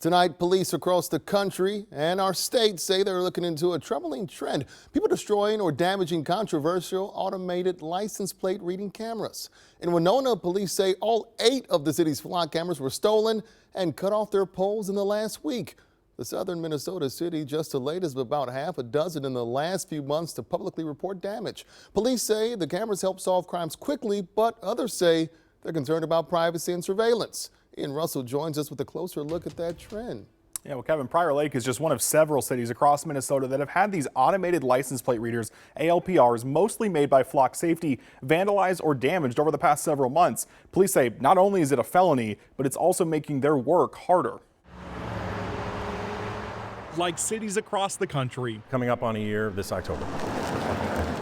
Tonight, police across the country and our state say they're looking into a troubling trend. People destroying or damaging controversial automated license plate reading cameras. In Winona, police say all 8 of the city's flock cameras were stolen and cut off their poles in the last week. The southern Minnesota city just the latest of about half a dozen in the last few months to publicly report damage. Police say the cameras help solve crimes quickly, but others say they're concerned about privacy and surveillance. Ian Russell joins us with a closer look at that trend. Yeah, well, Kevin, Prior Lake is just one of several cities across Minnesota that have had these automated license plate readers, ALPRs, mostly made by Flock Safety, vandalized or damaged over the past several months. Police say not only is it a felony, but it's also making their work harder. Like cities across the country, Coming up on a year this October.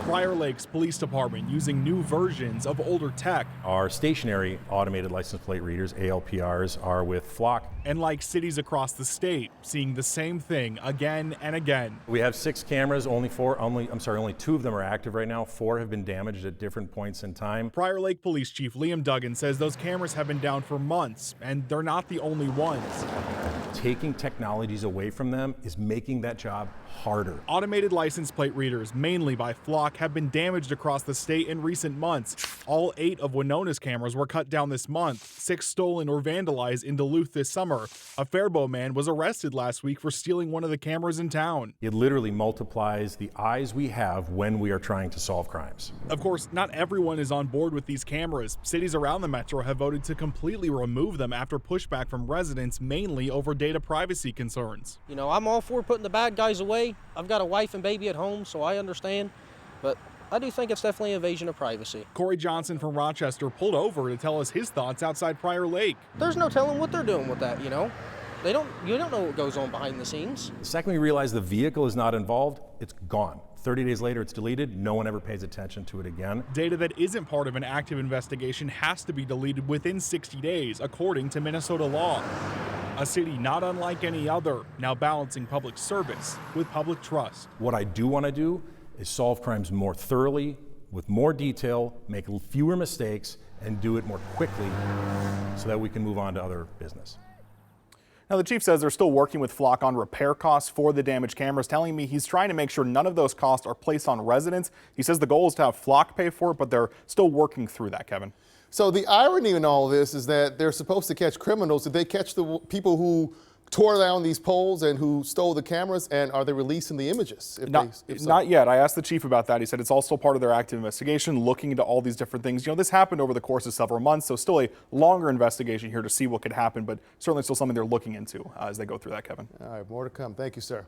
Prior Lake's police department using new versions of older tech. Our stationary automated license plate readers, ALPRs, are with Flock. And like cities across the state, seeing the same thing again and again. We have 6 cameras, only 2 of them are active right now. 4 have been damaged at different points in time. Prior Lake Police Chief Liam Duggan says those cameras have been down for months, and they're not the only ones. Taking technologies away from them is making that job harder. Automated license plate readers, mainly by Flock, have been damaged across the state in recent months. All 8 of Winona's cameras were cut down this month, 6 stolen or vandalized in Duluth this summer. A Faribault man was arrested last week for stealing one of the cameras in town. It literally multiplies the eyes we have when we are trying to solve crimes. Of course, not everyone is on board with these cameras. Cities around the metro have voted to completely remove them after pushback from residents, mainly over data privacy concerns. You know, I'm all for putting the bad guys away. I've got a wife and baby at home, so I understand. But I do think it's definitely invasion of privacy. Corey Johnson from Rochester pulled over to tell us his thoughts outside Prior Lake. There's no telling what they're doing with that, you know. You don't know what goes on behind the scenes. The second we realize the vehicle is not involved, it's gone. 30 days later, it's deleted. No one ever pays attention to it again. Data that isn't part of an active investigation has to be deleted within 60 days, according to Minnesota law. A city not unlike any other, now balancing public service with public trust. What I do want to do is solve crimes more thoroughly, with more detail, make fewer mistakes, and do it more quickly so that we can move on to other business. Now, the chief says they're still working with Flock on repair costs for the damaged cameras, telling me he's trying to make sure none of those costs are placed on residents. He says the goal is to have Flock pay for it, but they're still working through that, Kevin. So the irony in all this is that they're supposed to catch criminals. Did they catch the people who tore down these poles and who stole the cameras, and are they releasing the images? Not yet. I asked the chief about that. He said it's all still part of their active investigation, looking into all these different things. You know, this happened over the course of several months, so still a longer investigation here to see what could happen, but certainly still something they're looking into as they go through that, Kevin. All right, more to come. Thank you, sir.